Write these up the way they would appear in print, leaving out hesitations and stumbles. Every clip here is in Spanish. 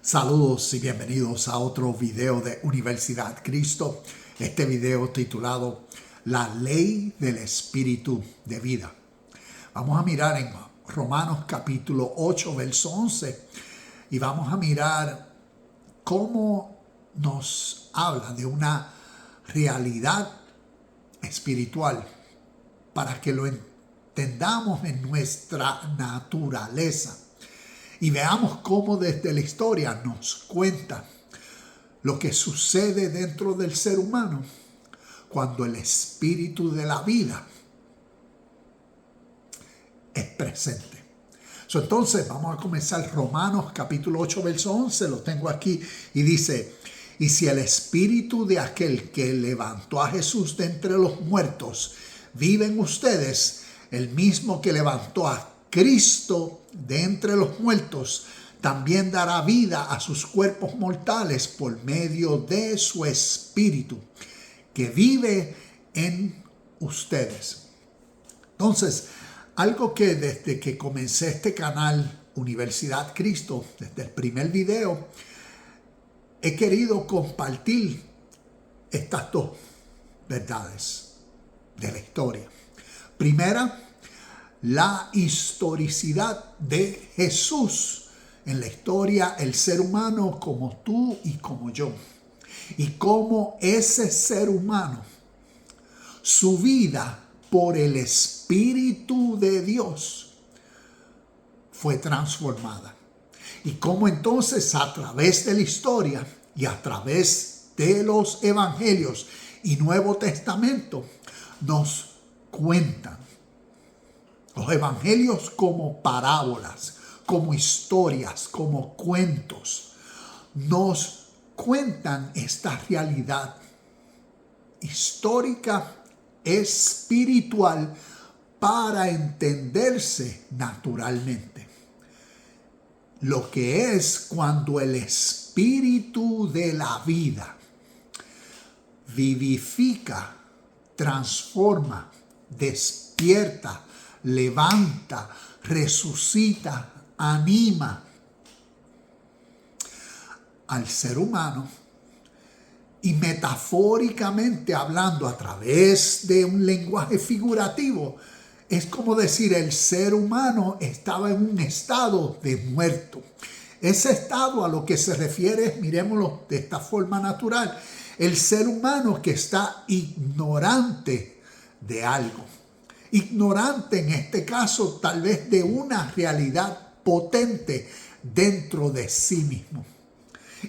Saludos y bienvenidos a otro video de Universidad Cristo. Este video titulado La Ley del Espíritu de Vida. Vamos a mirar en Romanos capítulo 8, verso 11. Y vamos a mirar cómo nos habla de una realidad espiritual para que lo entendamos en nuestra naturaleza. Y veamos cómo desde la historia nos cuenta lo que sucede dentro del ser humano cuando el espíritu de la vida es presente. Entonces vamos a comenzar Romanos capítulo 8, verso 11. Lo tengo aquí y dice: y si el espíritu de aquel que levantó a Jesús de entre los muertos vive en ustedes, el mismo que levantó a Cristo de entre los muertos también dará vida a sus cuerpos mortales por medio de su espíritu que vive en ustedes. Entonces, algo que desde que comencé este canal Universidad Cristo, desde el primer video, he querido compartir estas dos verdades de la historia. Primera, la historicidad de Jesús en la historia, el ser humano como tú y como yo. Y cómo ese ser humano, su vida por el Espíritu de Dios fue transformada. Y cómo entonces a través de la historia y a través de los evangelios y Nuevo Testamento nos cuentan los evangelios como parábolas, como historias, como cuentos. Nos cuentan esta realidad histórica, espiritual, para entenderse naturalmente. Lo que es cuando el espíritu de la vida vivifica, transforma, despierta, levanta, resucita, anima al ser humano, y metafóricamente hablando a través de un lenguaje figurativo, es como decir, el ser humano estaba en un estado de muerto. Ese estado a lo que se refiere, miremoslo de esta forma natural, el ser humano que está ignorante de algo. Ignorante en este caso tal vez de una realidad potente dentro de sí mismo,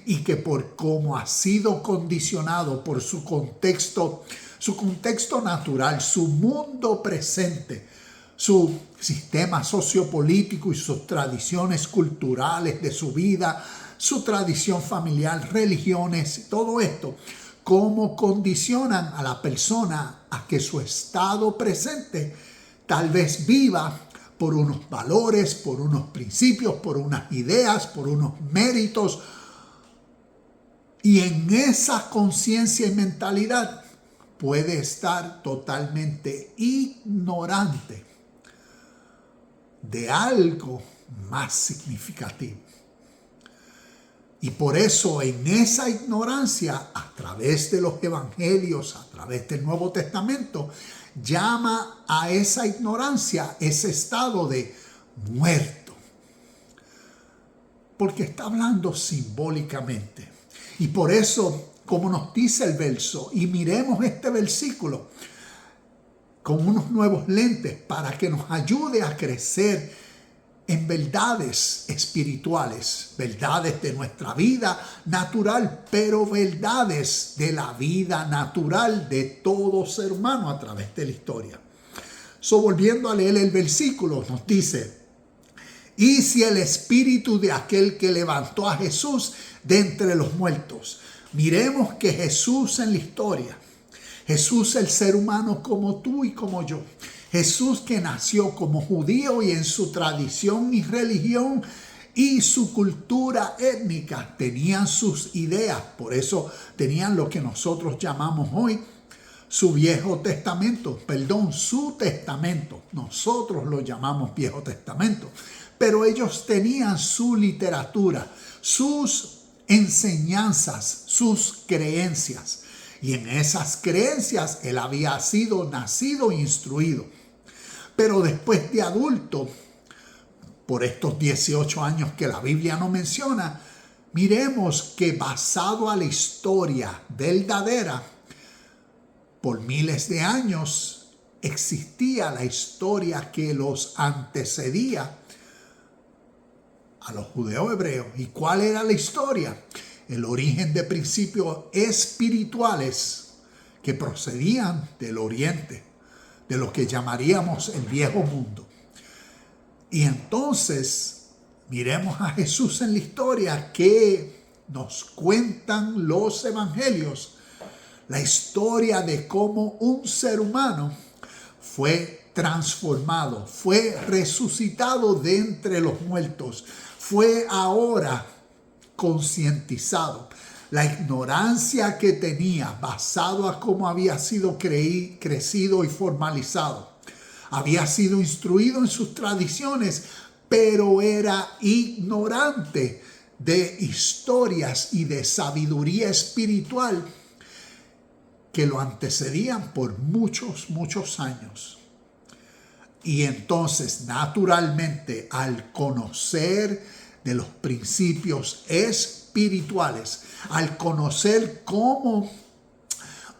y que por cómo ha sido condicionado por su contexto natural, su mundo presente, su sistema sociopolítico y sus tradiciones culturales de su vida, su tradición familiar, religiones, todo esto, cómo condicionan a la persona a que su estado presente tal vez viva por unos valores, por unos principios, por unas ideas, por unos méritos. Y en esa conciencia y mentalidad puede estar totalmente ignorante de algo más significativo. Y por eso en esa ignorancia, a través de los evangelios, a través del Nuevo Testamento, llama a esa ignorancia ese estado de muerto. Porque está hablando simbólicamente. Y por eso, como nos dice el verso, y miremos este versículo con unos nuevos lentes para que nos ayude a crecer en verdades espirituales, verdades de nuestra vida natural, pero verdades de la vida natural de todo ser humano a través de la historia. Volviendo a leer el versículo, nos dice: y si el espíritu de aquel que levantó a Jesús de entre los muertos. Miremos que Jesús en la historia, Jesús el ser humano como tú y como yo, Jesús que nació como judío y en su tradición y religión y su cultura étnica tenían sus ideas. Por eso tenían lo que nosotros llamamos hoy su Viejo Testamento, su Testamento. Nosotros lo llamamos Viejo Testamento. Pero ellos tenían su literatura, sus enseñanzas, sus creencias. Y en esas creencias él había sido nacido e instruido. Pero después de adulto, por estos 18 años que la Biblia no menciona, miremos que basado a la historia verdadera, por miles de años existía la historia que los antecedía a los judeos hebreos. ¿Y cuál era la historia? El origen de principios espirituales que procedían del oriente, de lo que llamaríamos el viejo mundo. Y entonces miremos a Jesús en la historia que nos cuentan los evangelios, la historia de cómo un ser humano fue transformado, fue resucitado de entre los muertos, fue ahora concientizado. La ignorancia que tenía basado a cómo había sido crecido y formalizado. Había sido instruido en sus tradiciones, pero era ignorante de historias y de sabiduría espiritual que lo antecedían por muchos, muchos años. Y entonces, naturalmente, al conocer de los principios espirituales, al conocer cómo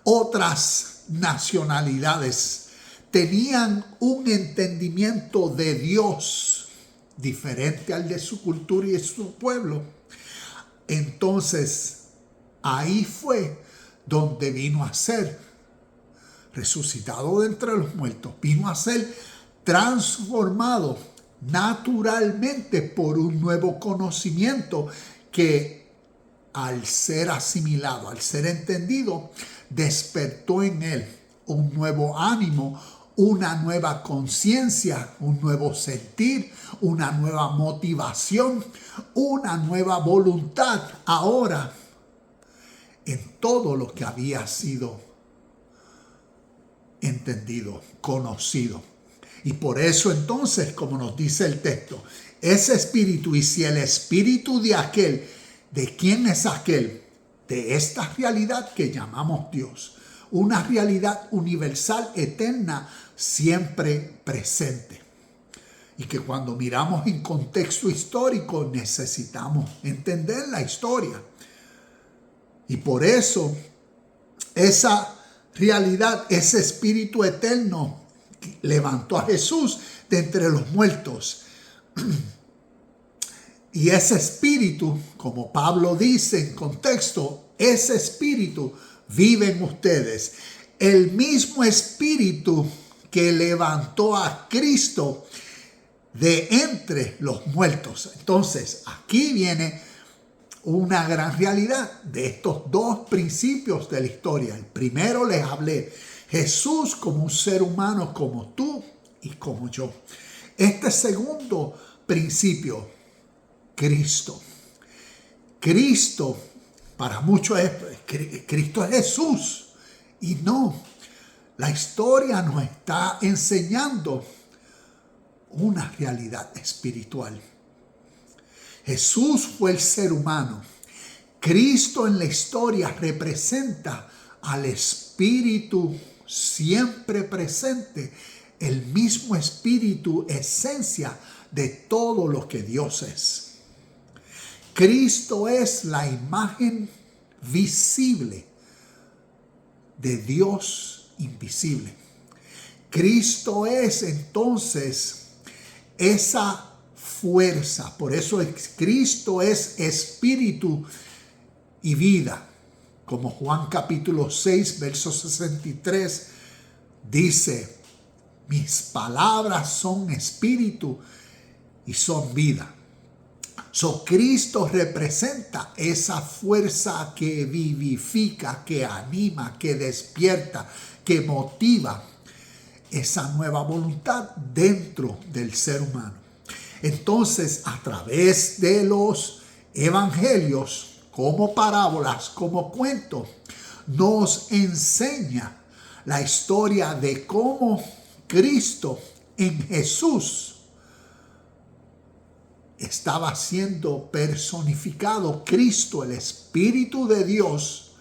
otras nacionalidades tenían un entendimiento de Dios diferente al de su cultura y de su pueblo, entonces ahí fue donde vino a ser resucitado de entre los muertos, vino a ser transformado naturalmente por un nuevo conocimiento que al ser asimilado, al ser entendido, despertó en él un nuevo ánimo, una nueva conciencia, un nuevo sentir, una nueva motivación, una nueva voluntad ahora en todo lo que había sido entendido, conocido. Y por eso entonces, como nos dice el texto, ese espíritu, y si el espíritu de aquel, ¿de quién es aquel? De esta realidad que llamamos Dios, una realidad universal, eterna, siempre presente. Y que cuando miramos en contexto histórico necesitamos entender la historia. Y por eso esa realidad, ese espíritu eterno levantó a Jesús de entre los muertos. Y ese espíritu, como Pablo dice en contexto, ese espíritu vive en ustedes. El mismo espíritu que levantó a Cristo de entre los muertos. Entonces, aquí viene una gran realidad de estos dos principios de la historia. El primero les hablé, Jesús como un ser humano como tú y como yo. Este segundo principio, Cristo. Cristo, para muchos Cristo es Jesús. Y no, la historia nos está enseñando una realidad espiritual. Jesús fue el ser humano. Cristo en la historia representa al Espíritu siempre presente, el mismo Espíritu, esencia de todo lo que Dios es. Cristo es la imagen visible de Dios invisible. Cristo es entonces esa fuerza. Por eso Cristo es espíritu y vida. Como Juan capítulo 6, verso 63 dice, mis palabras son espíritu y son vida. Cristo representa esa fuerza que vivifica, que anima, que despierta, que motiva esa nueva voluntad dentro del ser humano. Entonces, a través de los evangelios, como parábolas, como cuentos, nos enseña la historia de cómo Cristo en Jesús estaba siendo personificado Cristo, el Espíritu de Dios,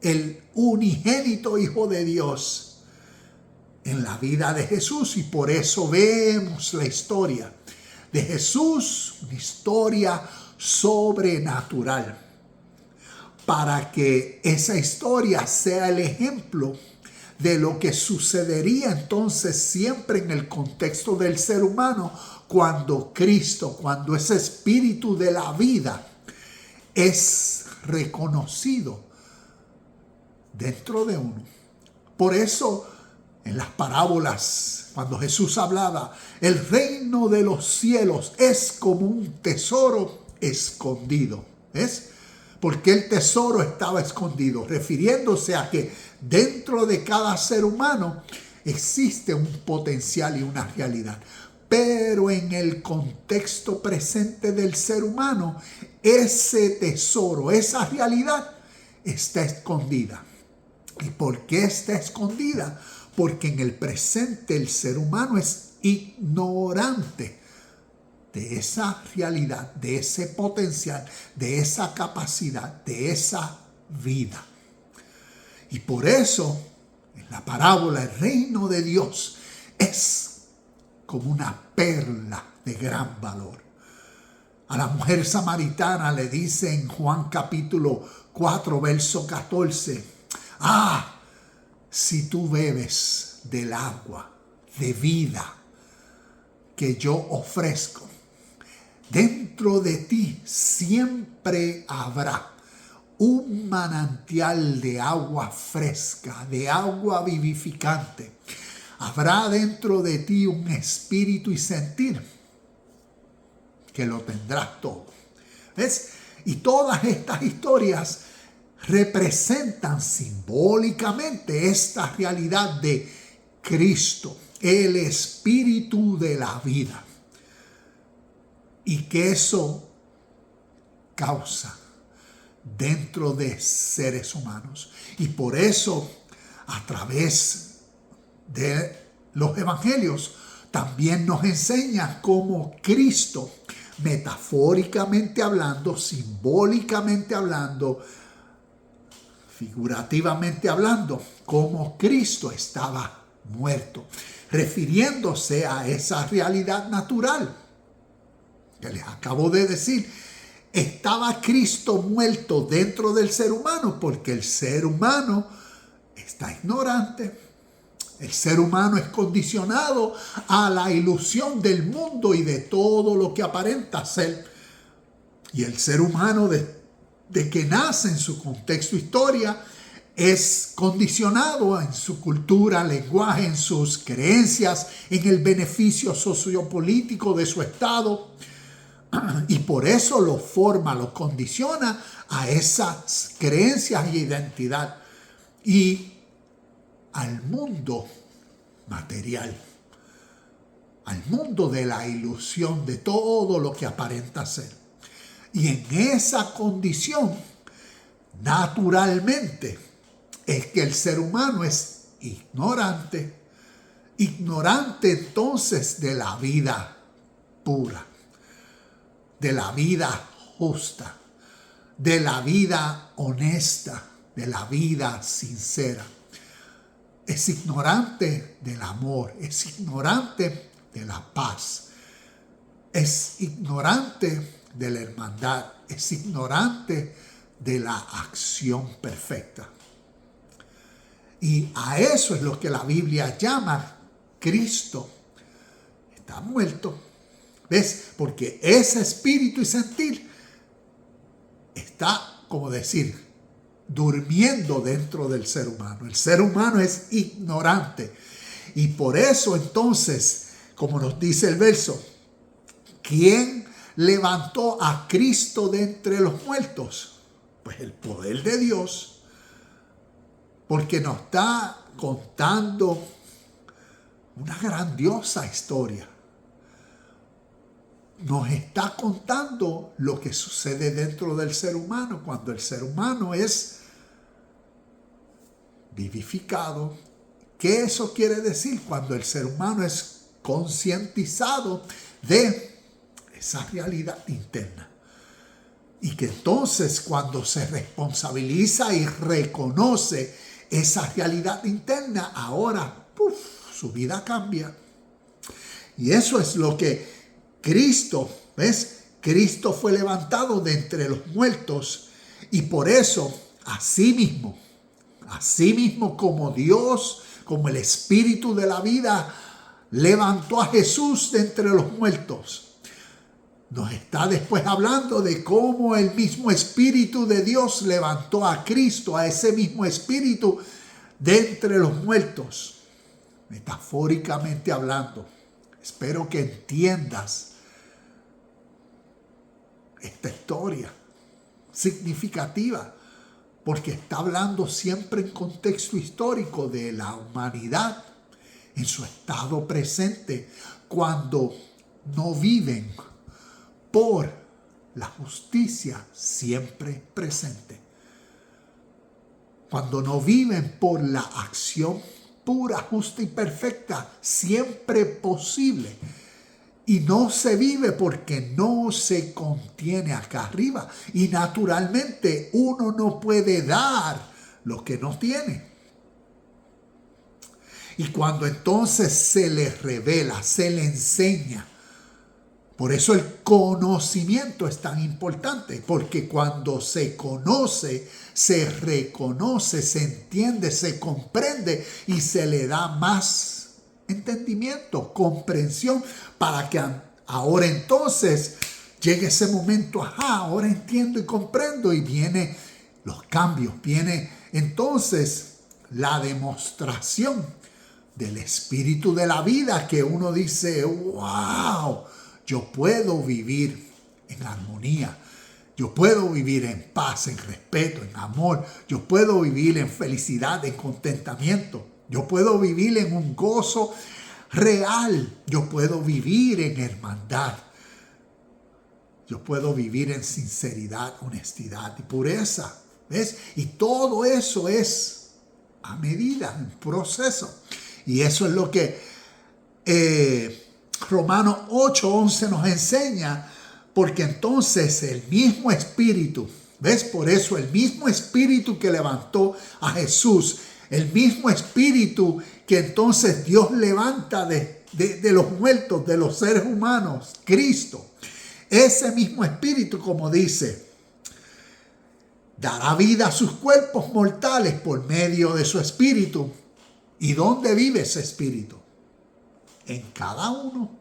el unigénito Hijo de Dios, en la vida de Jesús. Y por eso vemos la historia de Jesús, una historia sobrenatural, para que esa historia sea el ejemplo de lo que sucedería entonces siempre en el contexto del ser humano cuando Cristo, cuando ese espíritu de la vida es reconocido dentro de uno. Por eso en las parábolas, cuando Jesús hablaba, el reino de los cielos es como un tesoro escondido. ¿Ves? Porque el tesoro estaba escondido, refiriéndose a que dentro de cada ser humano existe un potencial y una realidad. Pero en el contexto presente del ser humano, ese tesoro, esa realidad está escondida. ¿Y por qué está escondida? Porque en el presente el ser humano es ignorante de esa realidad, de ese potencial, de esa capacidad, de esa vida. Y por eso, en la parábola, el reino de Dios es como una perla de gran valor. A la mujer samaritana le dice en Juan capítulo 4, verso 14, si tú bebes del agua de vida que yo ofrezco, dentro de ti siempre habrá un manantial de agua fresca, de agua vivificante. Habrá dentro de ti un espíritu y sentir que lo tendrás todo. ¿Ves? Y todas estas historias representan simbólicamente esta realidad de Cristo, el espíritu de la vida. Y que eso causa dentro de seres humanos. Y por eso, a través de los evangelios, también nos enseña cómo Cristo, metafóricamente hablando, simbólicamente hablando, figurativamente hablando, cómo Cristo estaba muerto, refiriéndose a esa realidad natural que les acabo de decir. Estaba Cristo muerto dentro del ser humano porque el ser humano está ignorante. El ser humano es condicionado a la ilusión del mundo y de todo lo que aparenta ser. Y el ser humano de que nace en su contexto historia es condicionado en su cultura, lenguaje, en sus creencias, en el beneficio sociopolítico de su estado. Y por eso lo forma, lo condiciona a esas creencias y identidad. Y al mundo material, al mundo de la ilusión, de todo lo que aparenta ser. Y en esa condición, naturalmente, es que el ser humano es ignorante entonces de la vida pura, de la vida justa, de la vida honesta, de la vida sincera. Es ignorante del amor, es ignorante de la paz, es ignorante de la hermandad, es ignorante de la acción perfecta. Y a eso es lo que la Biblia llama Cristo. Está muerto. ¿Ves? Porque ese espíritu y sentir está, como decir, durmiendo dentro del ser humano. El ser humano es ignorante. Y por eso entonces, como nos dice el verso, ¿quién levantó a Cristo de entre los muertos? Pues el poder de Dios. Porque nos está contando una grandiosa historia. Nos está contando lo que sucede dentro del ser humano cuando el ser humano es vivificado. ¿Qué eso quiere decir? Cuando el ser humano es concientizado de esa realidad interna. Y que entonces cuando se responsabiliza y reconoce esa realidad interna, ahora su vida cambia. Y eso es lo que Cristo, ¿ves? Cristo fue levantado de entre los muertos y por eso, así mismo como Dios, como el Espíritu de la vida, levantó a Jesús de entre los muertos. Nos está después hablando de cómo el mismo Espíritu de Dios levantó a Cristo, a ese mismo Espíritu, de entre los muertos. Metafóricamente hablando. Espero que entiendas esta historia significativa, porque está hablando siempre en contexto histórico de la humanidad en su estado presente, cuando no viven por la justicia siempre presente. Cuando no viven por la acción pura, justa y perfecta, siempre posible. Y no se vive porque no se contiene acá arriba. Y naturalmente uno no puede dar lo que no tiene. Y cuando entonces se le revela, se le enseña. Por eso el conocimiento es tan importante, porque cuando se conoce, se reconoce, se entiende, se comprende y se le da más entendimiento, comprensión, para que ahora entonces llegue ese momento, ahora entiendo y comprendo, y vienen los cambios, viene entonces la demostración del Espíritu de la vida, que uno dice, wow, yo puedo vivir en armonía, yo puedo vivir en paz, en respeto, en amor, yo puedo vivir en felicidad, en contentamiento, yo puedo vivir en un gozo real, yo puedo vivir en hermandad, yo puedo vivir en sinceridad, honestidad y pureza, ¿ves? Y todo eso es a medida, en proceso. Y eso es lo que Romanos 8:11 nos enseña, porque entonces el mismo Espíritu, ¿ves? Por eso el mismo Espíritu que levantó a Jesús, el mismo Espíritu que entonces Dios levanta de los muertos, de los seres humanos, Cristo, ese mismo Espíritu, como dice, dará vida a sus cuerpos mortales por medio de su Espíritu. ¿Y dónde vive ese Espíritu? En cada uno,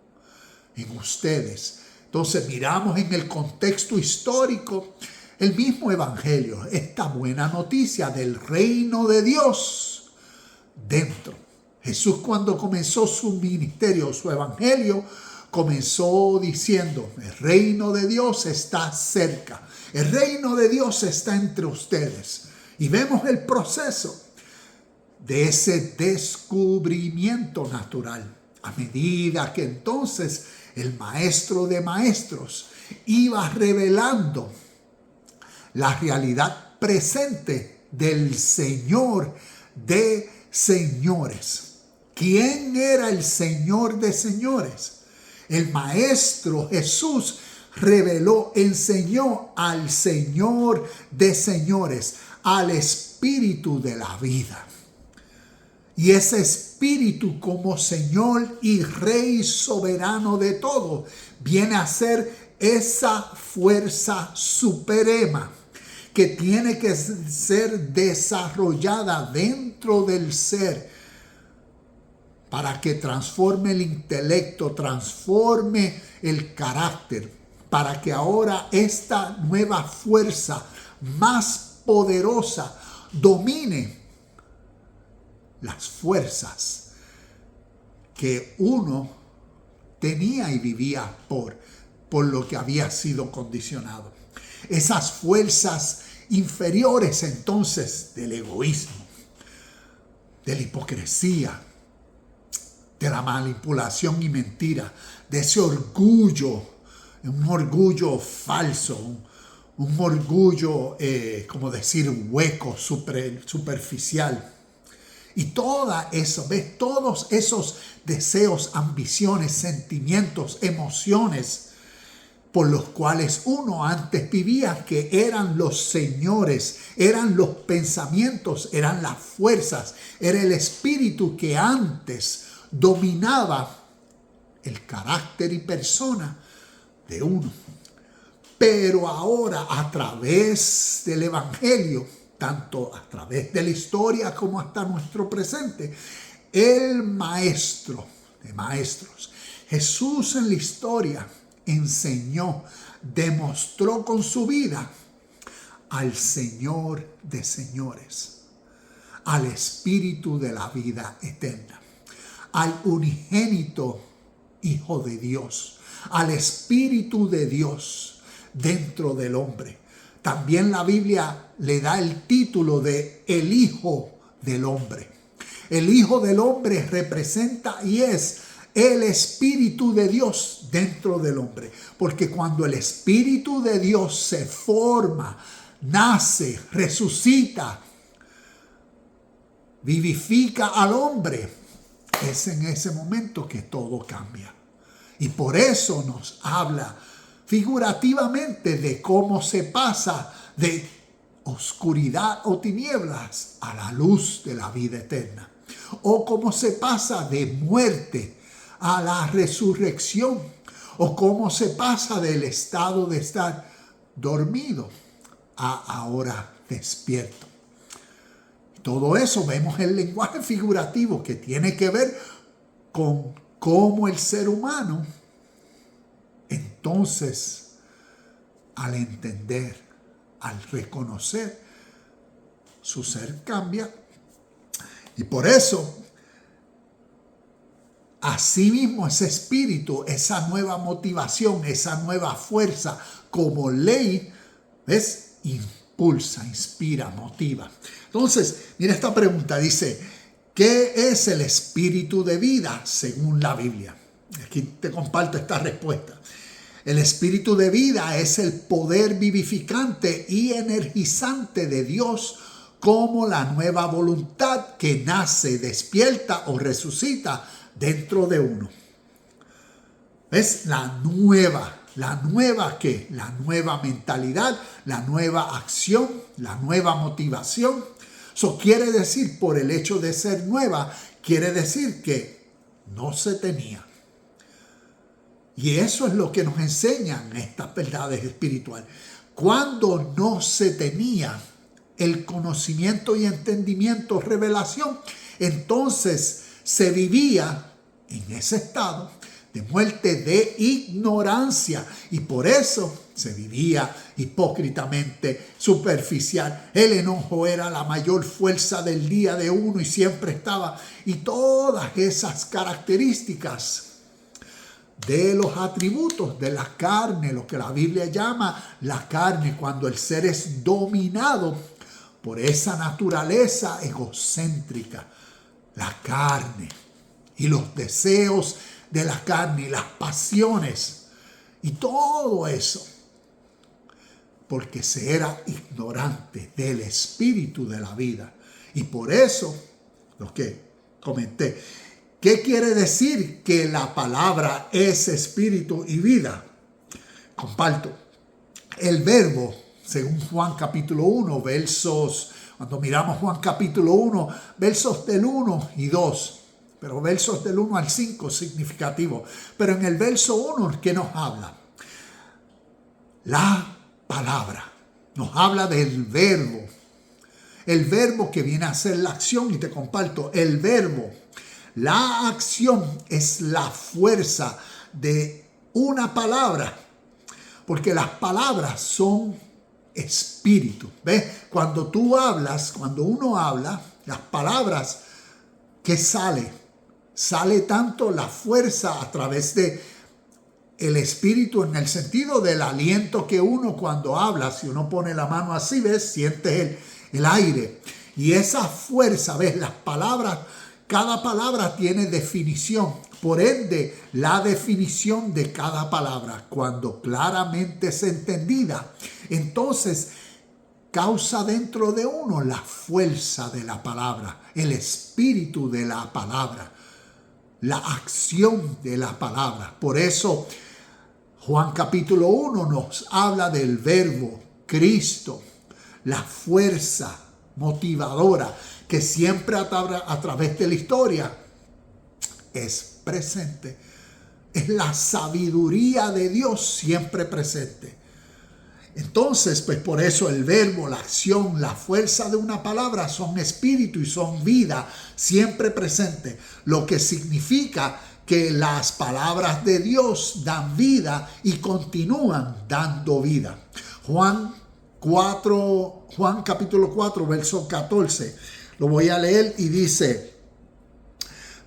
en ustedes. Entonces miramos en el contexto histórico el mismo evangelio, esta buena noticia del reino de Dios dentro. Jesús, cuando comenzó su ministerio, su evangelio, comenzó diciendo, el reino de Dios está cerca, el reino de Dios está entre ustedes. Y vemos el proceso de ese descubrimiento natural, a medida que entonces el maestro de maestros iba revelando la realidad presente del Señor de señores. ¿Quién era el Señor de señores? El Maestro Jesús reveló, enseñó al Señor de señores, al Espíritu de la vida. Y ese Espíritu, como Señor y Rey soberano de todo, viene a ser esa fuerza suprema que tiene que ser desarrollada dentro del ser para que transforme el intelecto, transforme el carácter, para que ahora esta nueva fuerza más poderosa domine las fuerzas que uno tenía y vivía por lo que había sido condicionado. Esas fuerzas inferiores entonces del egoísmo, de la hipocresía, de la manipulación y mentira, de ese orgullo, un orgullo falso, un orgullo, como decir, hueco, superficial. Y toda eso, ¿ves? Todos esos deseos, ambiciones, sentimientos, emociones por los cuales uno antes vivía, que eran los señores, eran los pensamientos, eran las fuerzas, era el espíritu que antes dominaba el carácter y persona de uno. Pero ahora, a través del Evangelio, tanto a través de la historia como hasta nuestro presente, el Maestro de maestros, Jesús en la historia, enseñó, demostró con su vida al Señor de señores, al Espíritu de la vida eterna, al unigénito Hijo de Dios, al Espíritu de Dios dentro del hombre. También la Biblia le da el título de el Hijo del Hombre. El Hijo del Hombre representa y es el Espíritu de Dios dentro del hombre. Porque cuando el Espíritu de Dios se forma, nace, resucita, vivifica al hombre, es en ese momento que todo cambia. Y por eso nos habla figurativamente de cómo se pasa de oscuridad o tinieblas a la luz de la vida eterna. O cómo se pasa de muerte a la resurrección. O cómo se pasa del estado de estar dormido a ahora despierto. Todo eso vemos el lenguaje figurativo que tiene que ver con cómo el ser humano, entonces, al entender, al reconocer, su ser cambia. Y por eso, asimismo, ese espíritu, esa nueva motivación, esa nueva fuerza, como ley, ¿ves? Impulsa, inspira, motiva. Entonces, mira esta pregunta, dice, ¿qué es el espíritu de vida según la Biblia? Aquí te comparto esta respuesta. El espíritu de vida es el poder vivificante y energizante de Dios como la nueva voluntad que nace, despierta o resucita dentro de uno. ¿Ves? La nueva ¿qué? La nueva mentalidad, la nueva acción, la nueva motivación. Eso quiere decir, por el hecho de ser nueva, quiere decir que no se tenía. Y eso es lo que nos enseñan estas verdades espirituales. Cuando no se tenía el conocimiento y entendimiento, revelación, entonces se vivía en ese estado de muerte, de ignorancia. Y por eso se vivía hipócritamente, superficial. El enojo era la mayor fuerza del día de uno y siempre estaba. Y todas esas características de los atributos de la carne, lo que la Biblia llama la carne, cuando el ser es dominado por esa naturaleza egocéntrica, la carne y los deseos de la carne y las pasiones y todo eso, porque se era ignorante del espíritu de la vida. Y por eso, lo que comenté, ¿qué quiere decir que la palabra es espíritu y vida? Comparto. El verbo, según Juan capítulo 1, cuando miramos Juan capítulo 1, versos del 1 y 2, pero versos del 1 al 5 significativo. Pero en el verso 1, ¿qué nos habla? La palabra. Nos habla del verbo. El verbo que viene a ser la acción, y te comparto, el verbo. La acción es la fuerza de una palabra, porque las palabras son espíritu. ¿Ves? Cuando tú hablas, cuando uno habla, las palabras que sale tanto la fuerza a través de el espíritu en el sentido del aliento que uno cuando habla, si uno pone la mano así, ¿ves? Sientes el aire. Y esa fuerza, ¿ves? Las palabras, cada palabra tiene definición. Por ende, la definición de cada palabra, cuando claramente es entendida, entonces causa dentro de uno la fuerza de la palabra, el espíritu de la palabra, la acción de la palabra. Por eso Juan capítulo 1 nos habla del verbo, Cristo, la fuerza motivadora que siempre a través de la historia es presente. Es la sabiduría de Dios siempre presente. Entonces, pues por eso el verbo, la acción, la fuerza de una palabra son espíritu y son vida siempre presente. Lo que significa que las palabras de Dios dan vida y continúan dando vida. Juan capítulo 4, verso 14. Lo voy a leer y dice: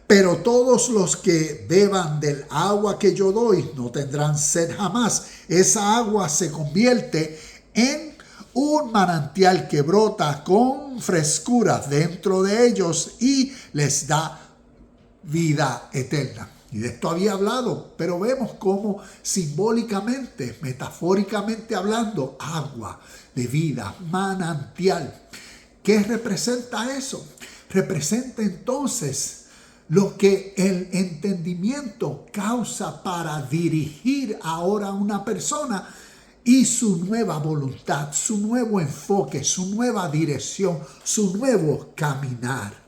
pero todos los que beban del agua que yo doy no tendrán sed jamás. Esa agua se convierte en un manantial que brota con frescura dentro de ellos y les da vida eterna. Y de esto había hablado, pero vemos cómo simbólicamente, metafóricamente hablando, agua de vida, manantial. ¿Qué representa eso? Representa entonces lo que el entendimiento causa para dirigir ahora a una persona y su nueva voluntad, su nuevo enfoque, su nueva dirección, su nuevo caminar.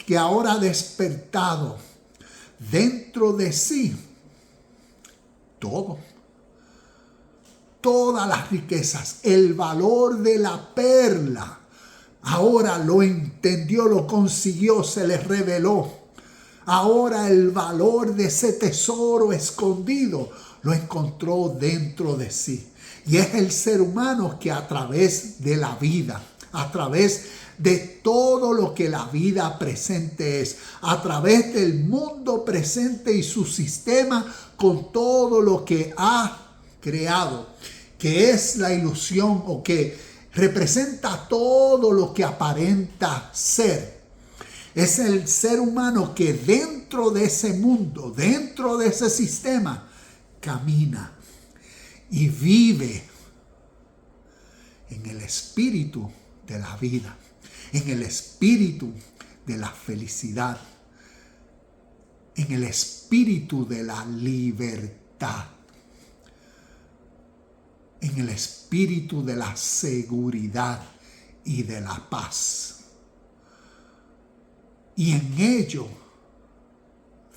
Que ahora ha despertado dentro de sí todas las riquezas, el valor de la perla. Ahora lo entendió, lo consiguió, se le reveló. Ahora el valor de ese tesoro escondido lo encontró dentro de sí. Y es el ser humano que a través de la vida, a través de todo lo que la vida presente es, a través del mundo presente y su sistema con todo lo que ha creado, que es la ilusión o que representa todo lo que aparenta ser. Es el ser humano que dentro de ese mundo, dentro de ese sistema, camina y vive en el espíritu de la vida, en el espíritu de la felicidad, en el espíritu de la libertad, en el espíritu de la seguridad y de la paz. Y en ello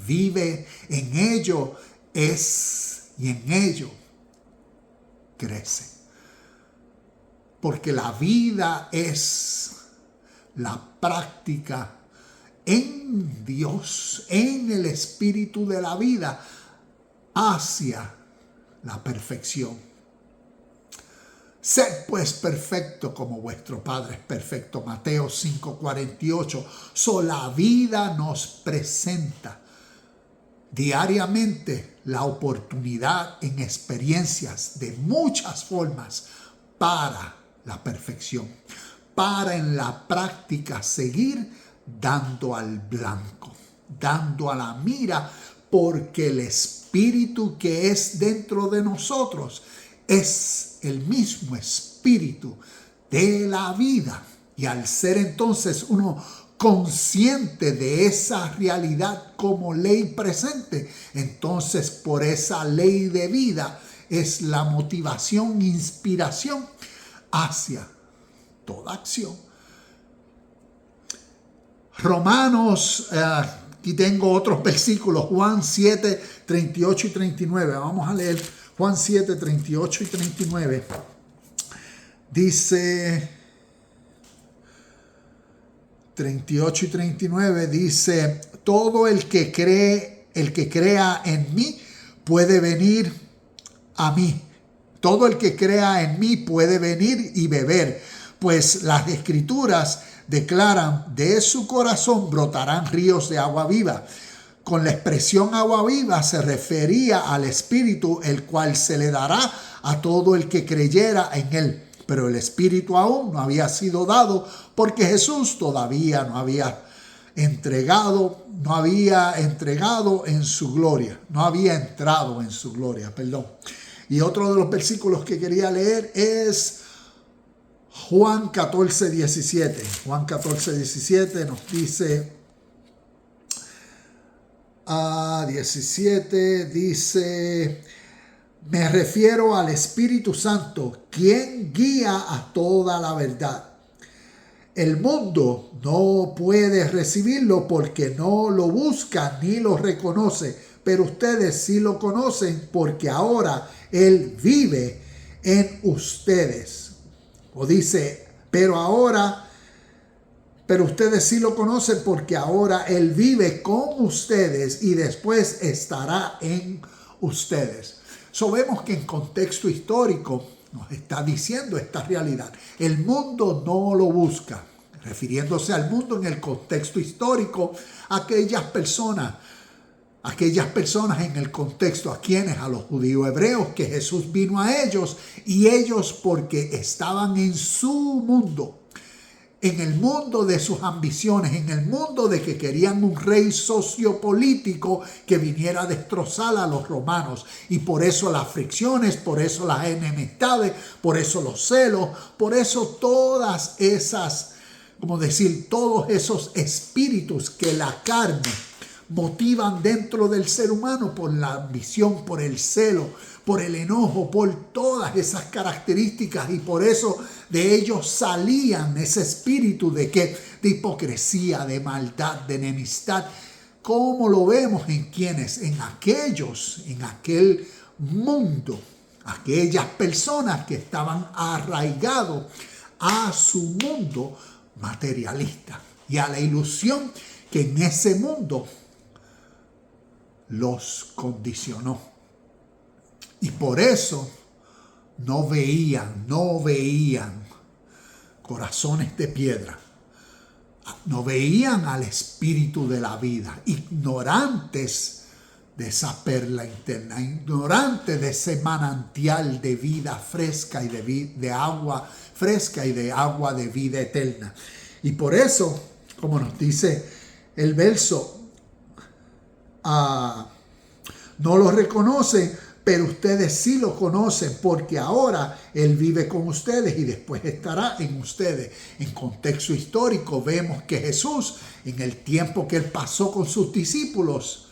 vive, en ello es y en ello crece. Porque la vida es la práctica en Dios, en el espíritu de la vida, hacia la perfección. Sed pues perfecto como vuestro Padre es perfecto. Mateo 5:48. La vida nos presenta diariamente la oportunidad en experiencias de muchas formas para la perfección. Para en la práctica seguir dando al blanco, dando a la mira, porque el espíritu que es dentro de nosotros es el mismo espíritu de la vida. Y al ser entonces uno consciente de esa realidad como ley presente, entonces por esa ley de vida es la motivación, inspiración hacia toda acción. Romanos, aquí tengo otros versículos, Juan 7, 38 y 39. Vamos a leer Juan 7, 38 y 39. Dice 38 y 39, dice: todo el que crea en mí puede venir a mí. Todo el que crea en mí puede venir y beber, pues las escrituras declaran: de su corazón brotarán ríos de agua viva. Con la expresión agua viva se refería al Espíritu, el cual se le dará a todo el que creyera en él. Pero el Espíritu aún no había sido dado porque Jesús todavía no había entrado en su gloria. No había entrado en su gloria, perdón. Y otro de los versículos que quería leer es Juan 14, 17. Juan 14, 17 nos dice: 17 dice, me refiero al Espíritu Santo, quien guía a toda la verdad. El mundo no puede recibirlo porque no lo busca ni lo reconoce, pero ustedes sí lo conocen porque ahora Él vive en ustedes. O dice, pero ustedes sí lo conocen porque ahora Él vive con ustedes y después estará en ustedes. So vemos que en contexto histórico nos está diciendo esta realidad. El mundo no lo busca, refiriéndose al mundo en el contexto histórico, aquellas personas en el contexto, a quienes, a los judíos hebreos, que Jesús vino a ellos, y ellos porque estaban en su mundo, en el mundo de sus ambiciones, en el mundo de que querían un rey sociopolítico que viniera a destrozar a los romanos. Y por eso las fricciones, por eso las enemistades, por eso los celos, por eso todas esas, todos esos espíritus que la carne motivan dentro del ser humano, por la ambición, por el celo, por el enojo, por todas esas características, y por eso de ellos salían ese espíritu de hipocresía, de maldad, de enemistad, como lo vemos en quienes, en aquel mundo, aquellas personas que estaban arraigados a su mundo materialista y a la ilusión que en ese mundo los condicionó. Y por eso no veían corazones de piedra, no veían al espíritu de la vida, ignorantes de esa perla interna, ignorantes de ese manantial de vida fresca y de agua fresca y de agua de vida eterna. Y por eso, como nos dice el verso, no lo reconocen, pero ustedes sí lo conocen porque ahora Él vive con ustedes y después estará en ustedes. En contexto histórico vemos que Jesús, en el tiempo que Él pasó con sus discípulos,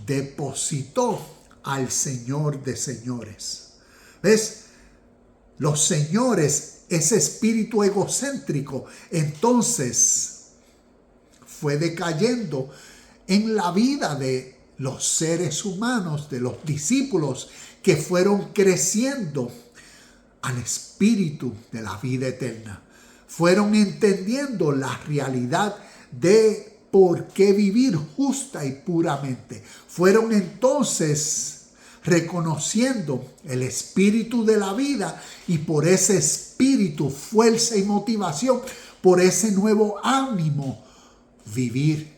depositó al Señor de señores. ¿Ves? Los señores, ese espíritu egocéntrico, entonces fue decayendo en la vida de los seres humanos, de los discípulos que fueron creciendo al espíritu de la vida eterna. Fueron entendiendo la realidad de por qué vivir justa y puramente. Fueron entonces reconociendo el espíritu de la vida y por ese espíritu, fuerza y motivación, por ese nuevo ánimo, vivir.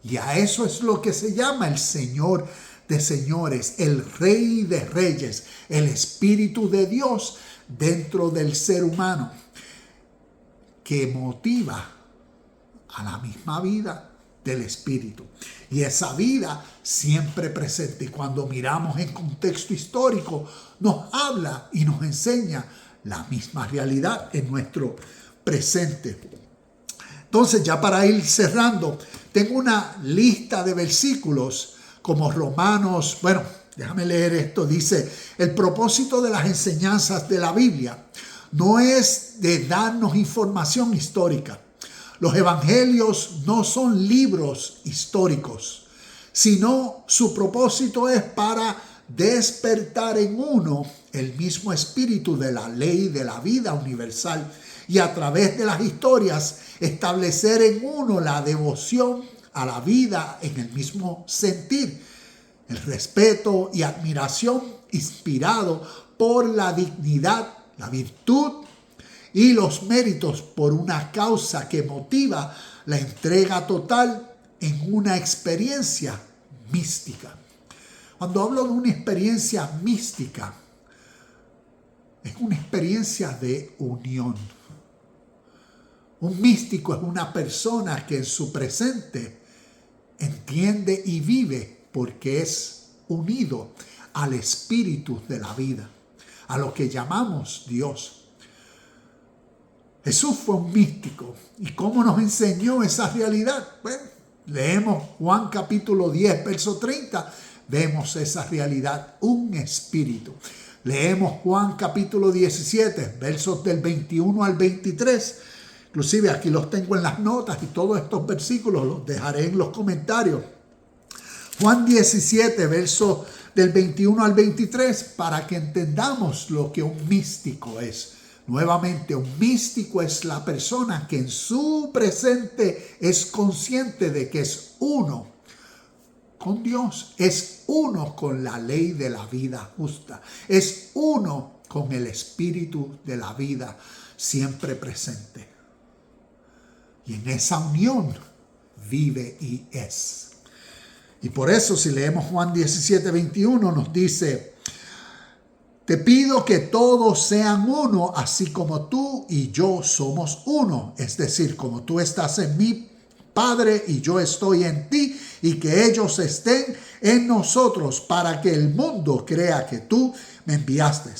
Y a eso es lo que se llama el Señor de señores, el Rey de reyes, el Espíritu de Dios dentro del ser humano, que motiva a la misma vida del Espíritu. Y esa vida siempre presente. Y cuando miramos en contexto histórico, nos habla y nos enseña la misma realidad en nuestro presente. Entonces, ya para ir cerrando, tengo una lista de versículos como Romanos, déjame leer esto, dice, el propósito de las enseñanzas de la Biblia no es de darnos información histórica. Los evangelios no son libros históricos, sino su propósito es para despertar en uno el mismo espíritu de la ley de la vida universal y a través de las historias establecer en uno la devoción a la vida en el mismo sentir, el respeto y admiración inspirado por la dignidad, la virtud y los méritos por una causa que motiva la entrega total en una experiencia mística. Cuando hablo de una experiencia mística, es una experiencia de unión. Un místico es una persona que en su presente entiende y vive porque es unido al espíritu de la vida, a lo que llamamos Dios. Jesús fue un místico. ¿Y cómo nos enseñó esa realidad? Bueno, leemos Juan capítulo 10, verso 30, vemos esa realidad, un espíritu. Leemos Juan capítulo 17, versos del 21 al 23. Inclusive aquí los tengo en las notas y todos estos versículos los dejaré en los comentarios. Juan 17, versos del 21 al 23, para que entendamos lo que un místico es. Nuevamente, un místico es la persona que en su presente es consciente de que es uno con Dios, es uno con la ley de la vida justa, es uno con el espíritu de la vida siempre presente. Y en esa unión vive y es. Y por eso si leemos Juan 17, 21 nos dice: te pido que todos sean uno, así como tú y yo somos uno. Es decir, como tú estás en mí, Padre, y yo estoy en ti, y que ellos estén en nosotros, para que el mundo crea que tú me enviaste.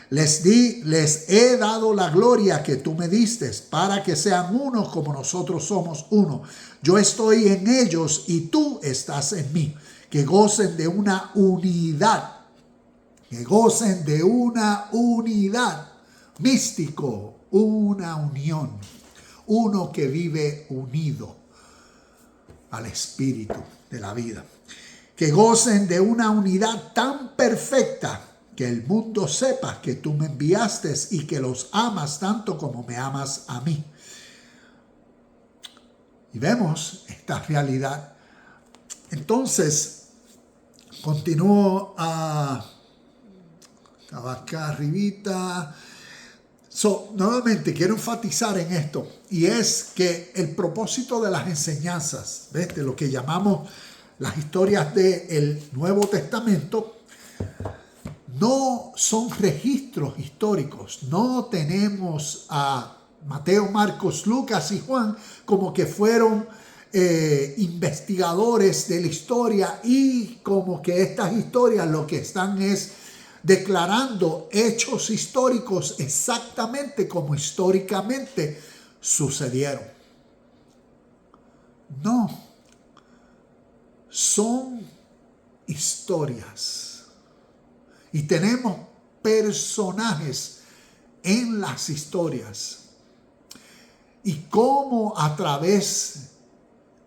Les he dado la gloria que tú me diste, para que sean uno como nosotros somos uno. Yo estoy en ellos y tú estás en mí. Que gocen de una unidad. Que gocen de una unidad. Místico, una unión. Uno que vive unido al espíritu de la vida. Que gocen de una unidad tan perfecta que el mundo sepa que tú me enviaste y que los amas tanto como me amas a mí. Y vemos esta realidad. Entonces, continúo estaba acá arribita. Nuevamente quiero enfatizar en esto, y es que el propósito de las enseñanzas, de lo que llamamos las historias del Nuevo Testamento, no son registros históricos. No tenemos a Mateo, Marcos, Lucas y Juan como que fueron investigadores de la historia, y como que estas historias lo que están es declarando hechos históricos exactamente como históricamente sucedieron. No, son historias. Y tenemos personajes en las historias. Y cómo a través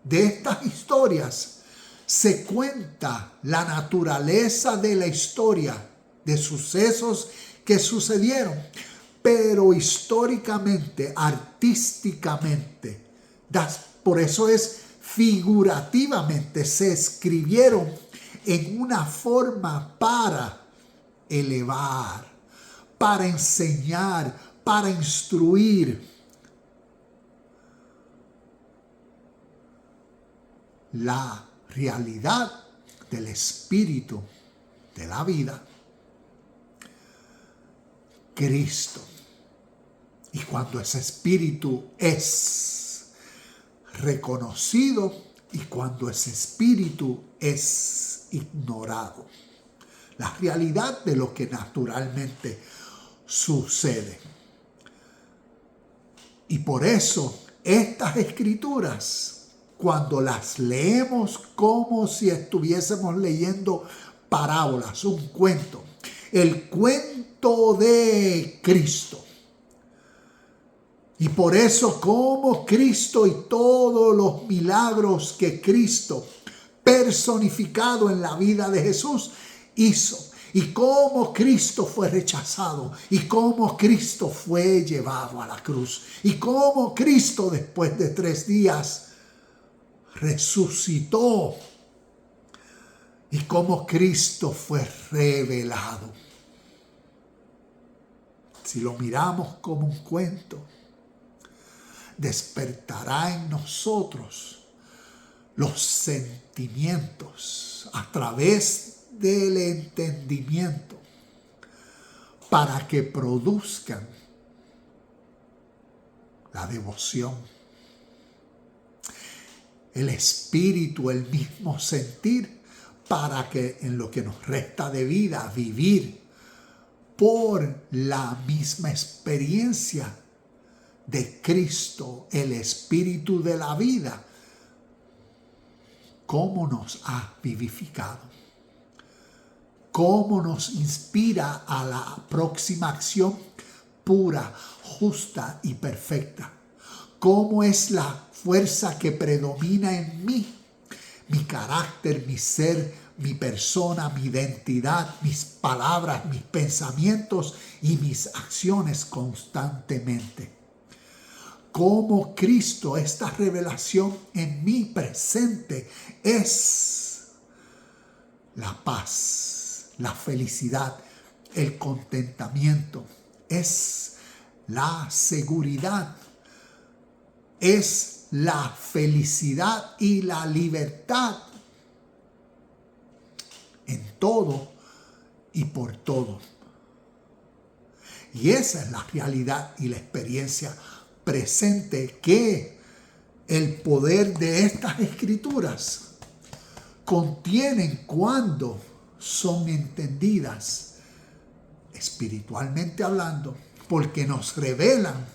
de estas historias se cuenta la naturaleza de la historia, de sucesos que sucedieron, pero históricamente, artísticamente, por eso es figurativamente, se escribieron en una forma para elevar, para enseñar, para instruir. La realidad del espíritu de la vida, Cristo. Y cuando ese espíritu es reconocido y cuando ese espíritu es ignorado, la realidad de lo que naturalmente sucede. Y por eso estas escrituras, cuando las leemos como si estuviésemos leyendo parábolas, un cuento, el cuento de Cristo. Y por eso como Cristo y todos los milagros que Cristo, personificado en la vida de Jesús, hizo, y cómo Cristo fue rechazado, y cómo Cristo fue llevado a la cruz, y cómo Cristo después de 3 días resucitó, y cómo Cristo fue revelado. Si lo miramos como un cuento, despertará en nosotros los sentimientos a través del entendimiento para que produzcan la devoción, el espíritu, el mismo sentir, para que en lo que nos resta de vida vivir por la misma experiencia de Cristo, el espíritu de la vida, cómo nos ha vivificado, cómo nos inspira a la próxima acción pura, justa y perfecta, cómo es la fuerza que predomina en mí, mi carácter, mi ser, mi persona, mi identidad, mis palabras, mis pensamientos y mis acciones constantemente. Cómo Cristo, esta revelación en mi presente, es la paz, la felicidad, el contentamiento, es la seguridad, es la felicidad y la libertad en todo y por todo. Y esa es la realidad y la experiencia presente que el poder de estas escrituras contienen cuando son entendidas espiritualmente hablando, porque nos revelan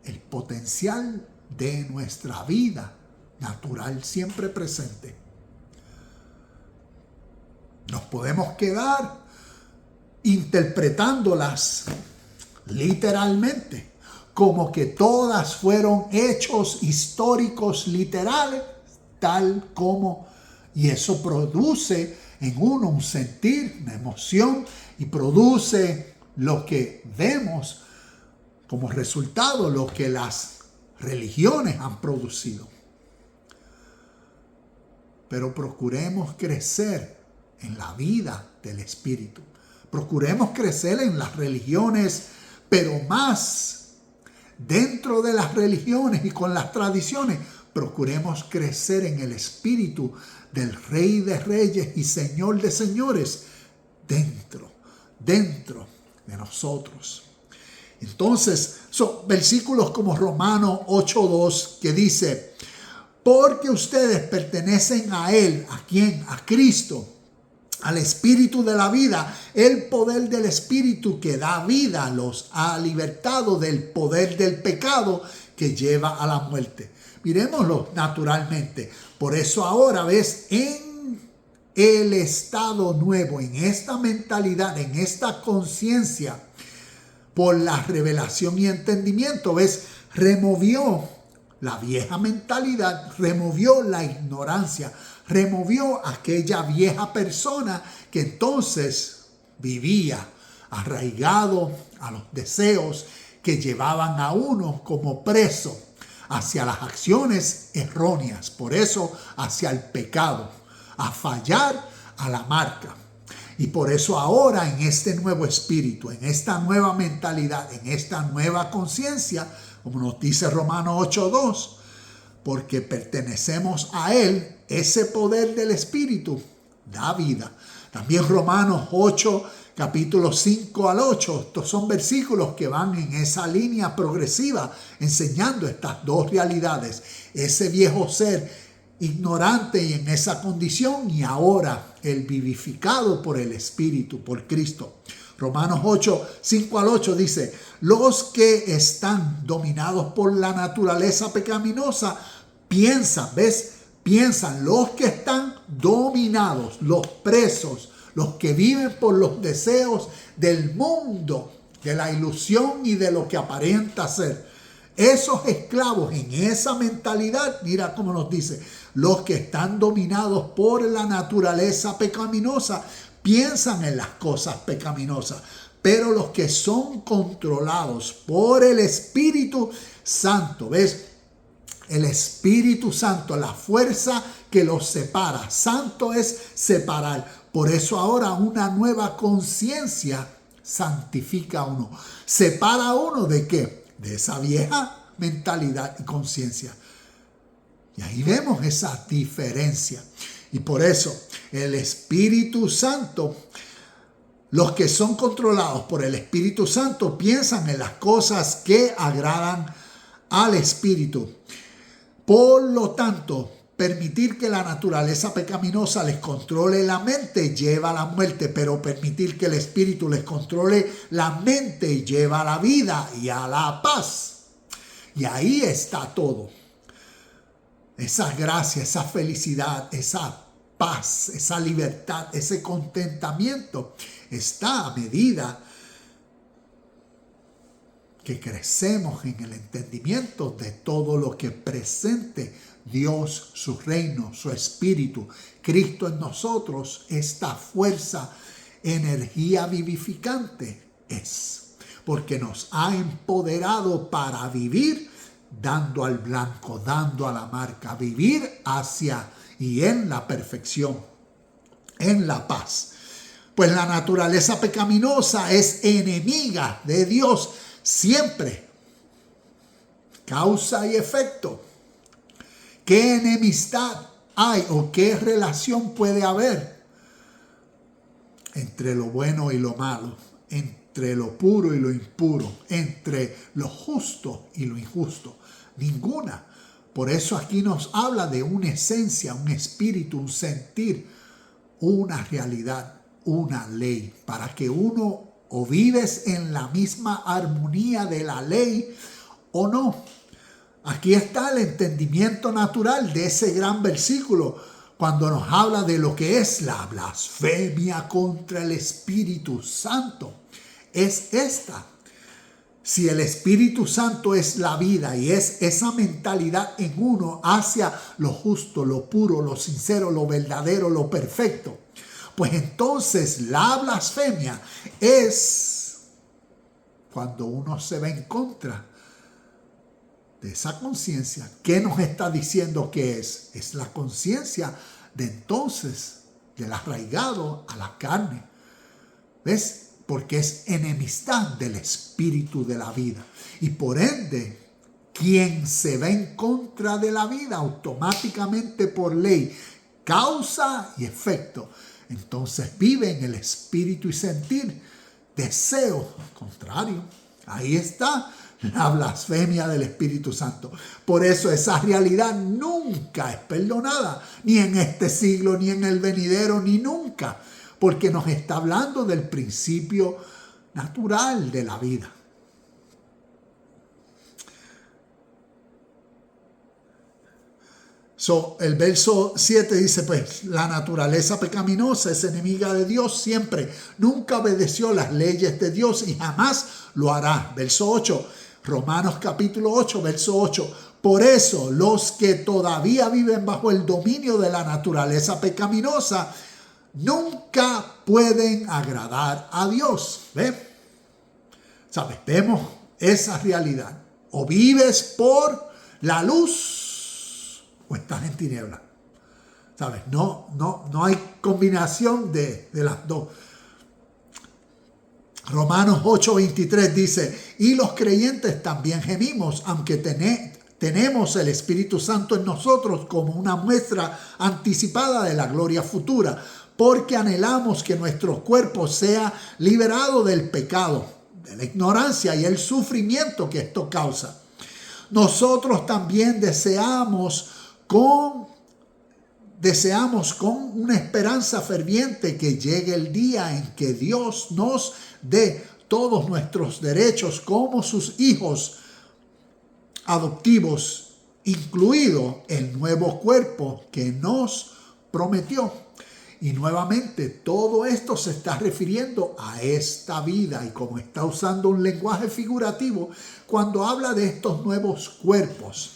el potencial de nuestra vida natural siempre presente. Nos podemos quedar interpretándolas literalmente, como que todas fueron hechos históricos literales, tal como, y eso produce en uno un sentir, una emoción, y produce lo que vemos como resultado, lo que las religiones han producido. Pero procuremos crecer en la vida del Espíritu. Procuremos crecer en las religiones, pero más dentro de las religiones y con las tradiciones, procuremos crecer en el Espíritu del Rey de Reyes y Señor de Señores dentro de nosotros. Entonces, son versículos como Romanos 8:2 que dice, porque ustedes pertenecen a Él, ¿a quién? A Cristo, al Espíritu de la vida. El poder del Espíritu que da vida los ha libertado del poder del pecado que lleva a la muerte. Miremoslo naturalmente. Por eso ahora ves en el estado nuevo, en esta mentalidad, en esta conciencia, por la revelación y entendimiento, ves, removió la vieja mentalidad, removió la ignorancia, removió aquella vieja persona que entonces vivía arraigado a los deseos que llevaban a uno como preso hacia las acciones erróneas, por eso hacia el pecado, a fallar a la marca. Y por eso ahora en este nuevo espíritu, en esta nueva mentalidad, en esta nueva conciencia, como nos dice Romanos 8:2, porque pertenecemos a Él, ese poder del Espíritu da vida. También Romanos 8, capítulos 5 al 8, estos son versículos que van en esa línea progresiva, enseñando estas dos realidades. Ese viejo ser ignorante y en esa condición, y ahora el vivificado por el Espíritu, por Cristo. Romanos 8, 5 al 8 dice, los que están dominados por la naturaleza pecaminosa piensan, ¿ves? Piensan, los que están dominados, los presos, los que viven por los deseos del mundo, de la ilusión y de lo que aparenta ser. Esos esclavos en esa mentalidad, mira cómo nos dice, los que están dominados por la naturaleza pecaminosa piensan en las cosas pecaminosas, pero los que son controlados por el Espíritu Santo, ¿ves? El Espíritu Santo, la fuerza que los separa. Santo es separar. Por eso ahora una nueva conciencia santifica a uno. ¿Separa a uno de qué? De esa vieja mentalidad y conciencia. Y ahí vemos esa diferencia. Y por eso el Espíritu Santo, los que son controlados por el Espíritu Santo piensan en las cosas que agradan al Espíritu. Por lo tanto, permitir que la naturaleza pecaminosa les controle la mente lleva a la muerte, pero permitir que el Espíritu les controle la mente lleva a la vida y a la paz. Y ahí está todo. esa gracia, esa felicidad, esa paz, esa libertad, ese contentamiento está a medida que crecemos en el entendimiento de todo lo que presente Dios, su reino, su espíritu, Cristo en nosotros, esta fuerza, energía vivificante es. Porque nos ha empoderado para vivir dando al blanco, dando a la marca, vivir hacia y en la perfección, en la paz. Pues la naturaleza pecaminosa es enemiga de Dios siempre. Causa y efecto. ¿Qué enemistad hay o qué relación puede haber entre lo bueno y lo malo, entre lo puro y lo impuro, entre lo justo y lo injusto? Ninguna. Por eso aquí nos habla de una esencia, un espíritu, un sentir, una realidad, una ley, para que uno o vives en la misma armonía de la ley o no. Aquí está el entendimiento natural de ese gran versículo cuando nos habla de lo que es la blasfemia contra el Espíritu Santo. Es esta. Si el Espíritu Santo es la vida y es esa mentalidad en uno hacia lo justo, lo puro, lo sincero, lo verdadero, lo perfecto, pues entonces la blasfemia es cuando uno se va en contra de esa conciencia. ¿Qué nos está diciendo que es? Es la conciencia de entonces del arraigado a la carne. ¿Ves? Porque es enemistad del espíritu de la vida. Y por ende, quien se va en contra de la vida automáticamente por ley, causa y efecto, entonces vive en el espíritu y sentir deseo contrario. Ahí está la blasfemia del Espíritu Santo. Por eso esa realidad nunca es perdonada, ni en este siglo, ni en el venidero, ni nunca. Porque nos está hablando del principio natural de la vida. El verso 7 dice, pues, la naturaleza pecaminosa es enemiga de Dios siempre. Nunca obedeció las leyes de Dios y jamás lo hará. Verso 8, Romanos capítulo 8, verso 8. Por eso, los que todavía viven bajo el dominio de la naturaleza pecaminosa nunca pueden agradar a Dios. ¿Ve? ¿Sabes? Vemos esa realidad. O vives por la luz o estás en tinieblas. ¿Sabes? No hay combinación de las dos. Romanos 8:23 dice, y los creyentes también gemimos, aunque tenemos el Espíritu Santo en nosotros como una muestra anticipada de la gloria futura, porque anhelamos que nuestro cuerpo sea liberado del pecado, de la ignorancia y el sufrimiento que esto causa. Nosotros también deseamos con una esperanza ferviente que llegue el día en que Dios nos dé todos nuestros derechos como sus hijos adoptivos, incluido el nuevo cuerpo que nos prometió. Y nuevamente todo esto se está refiriendo a esta vida, y como está usando un lenguaje figurativo cuando habla de estos nuevos cuerpos,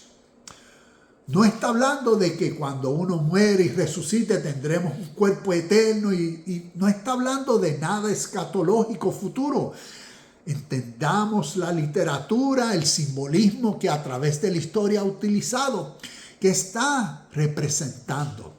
no está hablando de que cuando uno muere y resucite tendremos un cuerpo eterno y no está hablando de nada escatológico futuro. Entendamos la literatura, el simbolismo que a través de la historia ha utilizado, que está representando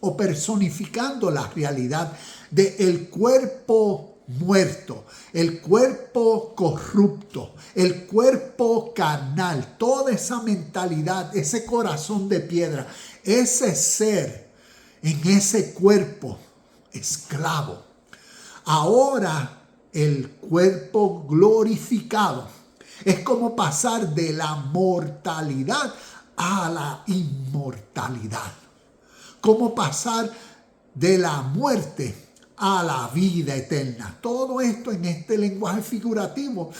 o personificando la realidad del cuerpo muerto, el cuerpo corrupto, el cuerpo carnal, toda esa mentalidad, ese corazón de piedra, ese ser en ese cuerpo esclavo. Ahora el cuerpo glorificado es como pasar de la mortalidad a la inmortalidad. Como pasar de la muerte a la vida eterna. Todo esto en este lenguaje figurativo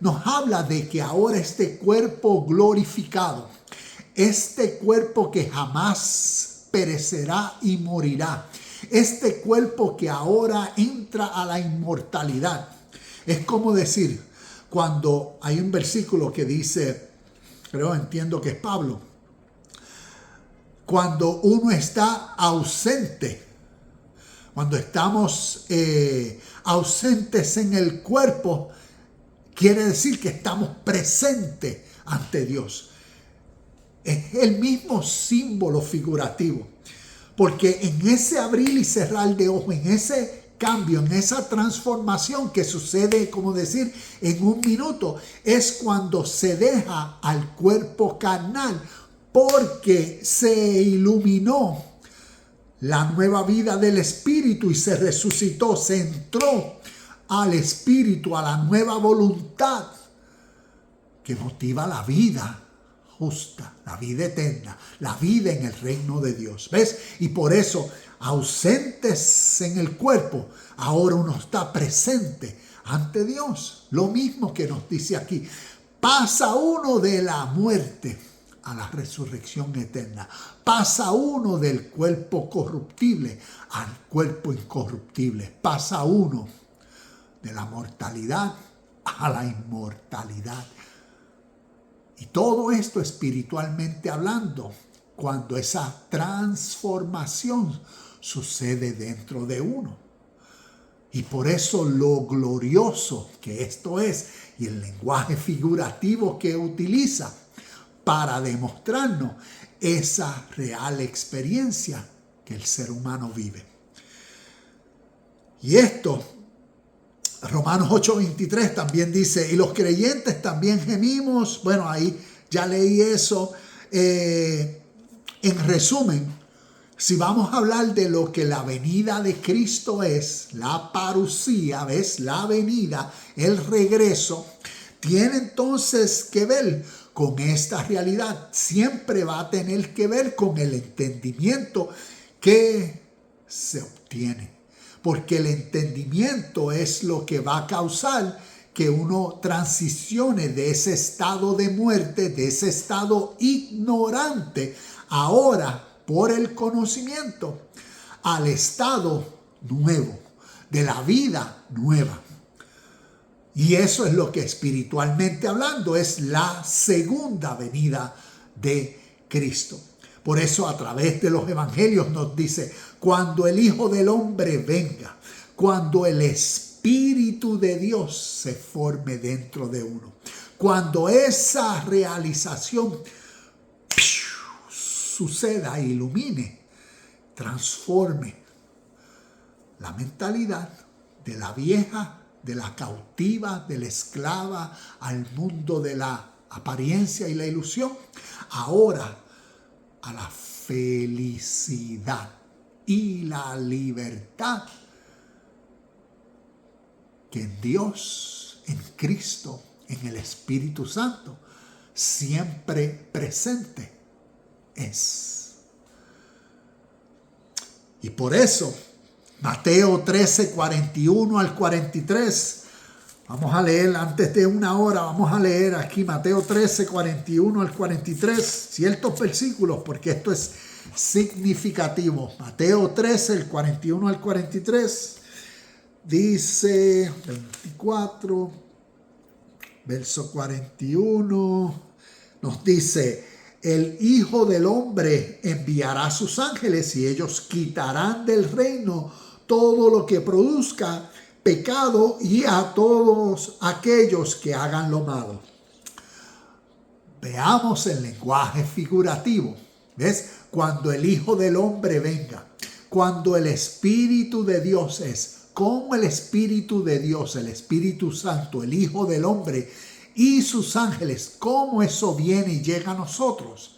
nos habla de que ahora este cuerpo glorificado este cuerpo que jamás perecerá y morirá, este cuerpo que ahora entra a la inmortalidad. Es como decir, cuando hay un versículo que dice, entiendo que es Pablo, cuando uno está ausente, cuando estamos ausentes en el cuerpo, quiere decir que estamos presentes ante Dios. Es el mismo símbolo figurativo, porque en ese abrir y cerrar de ojos, en ese cambio, en esa transformación que sucede, como decir, en un minuto, es cuando se deja al cuerpo carnal, porque se iluminó la nueva vida del Espíritu y se resucitó, se entró al Espíritu, a la nueva voluntad que motiva la vida justa, la vida eterna, la vida en el reino de Dios. ¿Ves? Y por eso, ausentes en el cuerpo, ahora uno está presente ante Dios. Lo mismo que nos dice aquí. Pasa uno de la muerte a la resurrección eterna. Pasa uno del cuerpo corruptible al cuerpo incorruptible. Pasa uno de la mortalidad a la inmortalidad. Y todo esto espiritualmente hablando, cuando esa transformación sucede dentro de uno. Y por eso lo glorioso que esto es, y el lenguaje figurativo que utiliza para demostrarnos esa real experiencia que el ser humano vive. Y esto, Romanos 8:23 también dice, y los creyentes también gemimos. Bueno, ahí ya leí eso. En resumen, si vamos a hablar de lo que la venida de Cristo es, la parusía, ¿ves? La venida, el regreso, tiene entonces que ver con esta realidad. Siempre va a tener que ver con el entendimiento que se obtiene. Porque el entendimiento es lo que va a causar que uno transicione de ese estado de muerte, de ese estado ignorante, ahora por el conocimiento, al estado nuevo, de la vida nueva. Y eso es lo que espiritualmente hablando es la segunda venida de Cristo. Por eso a través de los evangelios nos dice, cuando el Hijo del Hombre venga, cuando el Espíritu de Dios se forme dentro de uno, cuando esa realización suceda, ilumine, transforme la mentalidad de la vieja, de la cautiva, de la esclava, al mundo de la apariencia y la ilusión, ahora a la felicidad y la libertad que en Dios, en Cristo, en el Espíritu Santo, siempre presente es. Y por eso, Mateo 13, 41 al 43, vamos a leer antes de una hora, vamos a leer aquí Mateo 13, 41 al 43, ciertos versículos, porque esto es significativo. Mateo 13, el 41 al 43, dice 24, verso 41, nos dice, el Hijo del Hombre enviará a sus ángeles y ellos quitarán del reino todo lo que produzca pecado y a todos aquellos que hagan lo malo. Veamos el lenguaje figurativo. ¿Ves? Cuando el Hijo del Hombre venga, cuando el Espíritu de Dios es, como el Espíritu de Dios, el Espíritu Santo, el Hijo del Hombre y sus ángeles, cómo eso viene y llega a nosotros.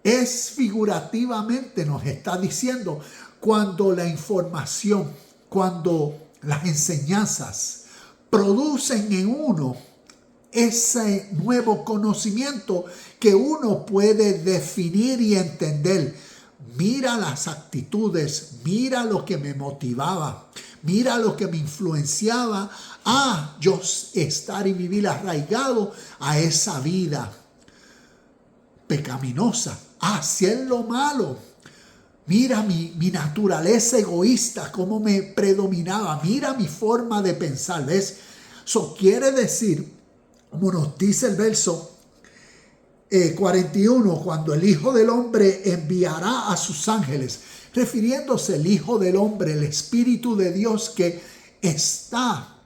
Es figurativamente, nos está diciendo, cuando la información, cuando las enseñanzas producen en uno ese nuevo conocimiento que uno puede definir y entender. Mira las actitudes, mira lo que me motivaba, mira lo que me influenciaba a yo estar y vivir arraigado a esa vida pecaminosa, hacer lo malo. Mira mi naturaleza egoísta, cómo me predominaba. Mira mi forma de pensar, ¿ves? Eso quiere decir, como nos dice el verso 41, cuando el Hijo del Hombre enviará a sus ángeles, refiriéndose al Hijo del Hombre, el Espíritu de Dios que está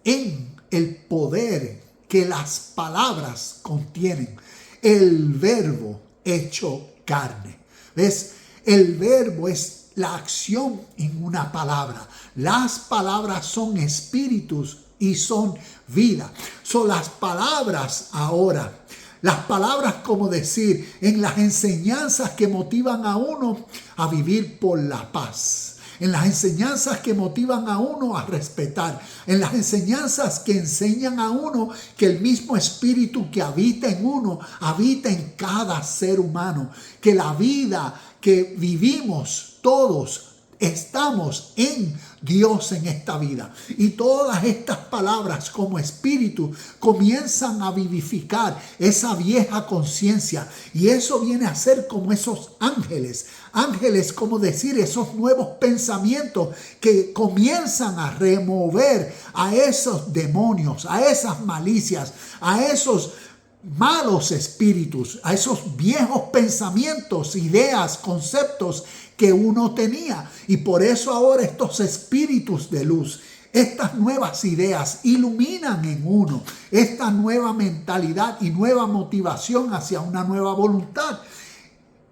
en el poder que las palabras contienen, el verbo hecho carne. ¿Ves? El verbo es la acción en una palabra. Las palabras son espíritus y son vida. Son las palabras ahora. Las palabras, como decir, en las enseñanzas que motivan a uno a vivir por la paz. En las enseñanzas que motivan a uno a respetar. En las enseñanzas que enseñan a uno que el mismo espíritu que habita en uno, habita en cada ser humano. Que la vida que vivimos todos estamos en Dios en esta vida. Y todas estas palabras como espíritu comienzan a vivificar esa vieja conciencia. Y eso viene a ser como esos ángeles. Ángeles, como decir, esos nuevos pensamientos que comienzan a remover a esos demonios, a esas malicias, a esos malos espíritus, a esos viejos pensamientos, ideas, conceptos que uno tenía. Y por eso ahora estos espíritus de luz, estas nuevas ideas iluminan en uno esta nueva mentalidad y nueva motivación hacia una nueva voluntad.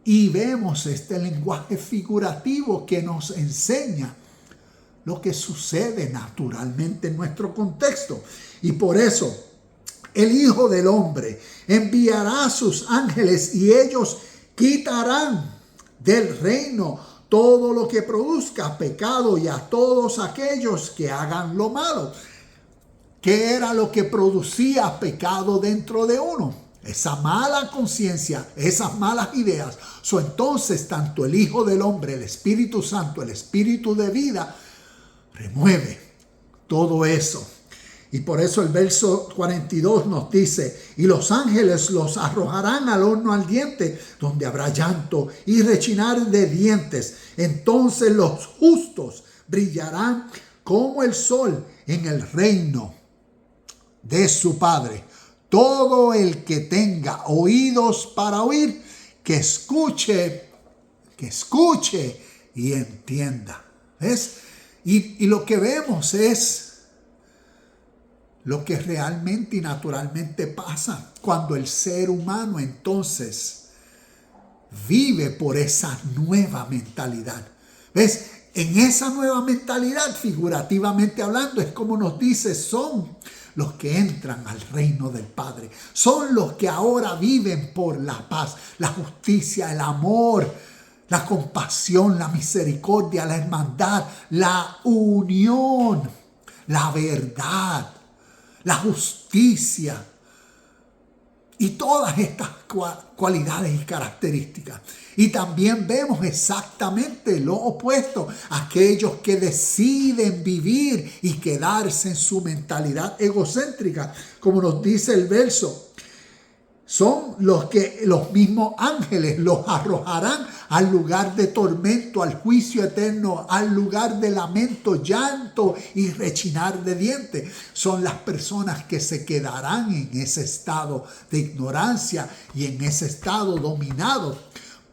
Y vemos este lenguaje figurativo que nos enseña lo que sucede naturalmente en nuestro contexto. Y por eso el Hijo del Hombre enviará a sus ángeles y ellos quitarán del reino todo lo que produzca pecado y a todos aquellos que hagan lo malo. ¿Qué era lo que producía pecado dentro de uno? Esa mala conciencia, esas malas ideas. Entonces, tanto el Hijo del Hombre, el Espíritu Santo, el Espíritu de vida, remueve todo eso. Y por eso el verso 42 nos dice, y los ángeles los arrojarán al horno ardiente, donde habrá llanto y rechinar de dientes. Entonces los justos brillarán como el sol en el reino de su Padre. Todo el que tenga oídos para oír, que escuche y entienda. ¿Ves? Y lo que vemos es lo que realmente y naturalmente pasa cuando el ser humano entonces vive por esa nueva mentalidad. ¿Ves? En esa nueva mentalidad, figurativamente hablando, es como nos dice, son los que entran al reino del Padre. Son los que ahora viven por la paz, la justicia, el amor, la compasión, la misericordia, la hermandad, la unión, la verdad, la justicia y todas estas cualidades y características. Y también vemos exactamente lo opuesto, aquellos que deciden vivir y quedarse en su mentalidad egocéntrica, como nos dice el verso. Son los que los mismos ángeles los arrojarán al lugar de tormento, al juicio eterno, al lugar de lamento, llanto y rechinar de dientes. Son las personas que se quedarán en ese estado de ignorancia y en ese estado dominado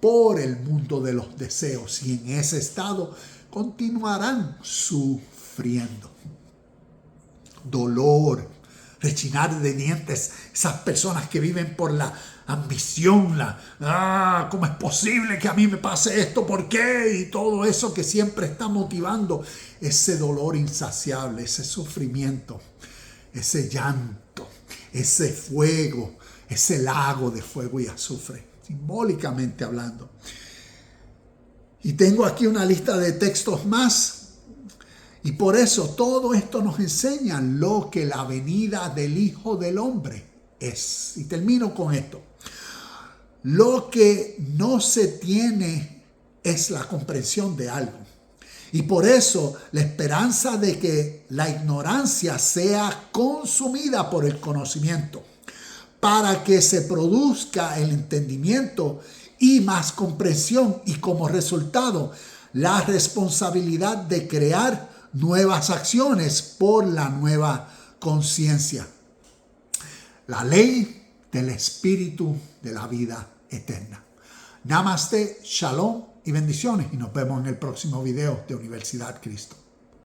por el mundo de los deseos. Y en ese estado continuarán sufriendo dolor, rechinar de dientes, esas personas que viven por la ambición, ¿cómo es posible que a mí me pase esto? ¿Por qué? Y todo eso que siempre está motivando ese dolor insaciable, ese sufrimiento, ese llanto, ese fuego, ese lago de fuego y azufre, simbólicamente hablando. Y tengo aquí una lista de textos más. Y por eso todo esto nos enseña lo que la venida del Hijo del Hombre es. Y termino con esto. Lo que no se tiene es la comprensión de algo. Y por eso la esperanza de que la ignorancia sea consumida por el conocimiento. para que se produzca el entendimiento y más comprensión y como resultado la responsabilidad de crear nuevas acciones por la nueva conciencia. La ley del espíritu de la vida eterna. Namaste, shalom y bendiciones. Y nos vemos en el próximo video de Universidad Cristo.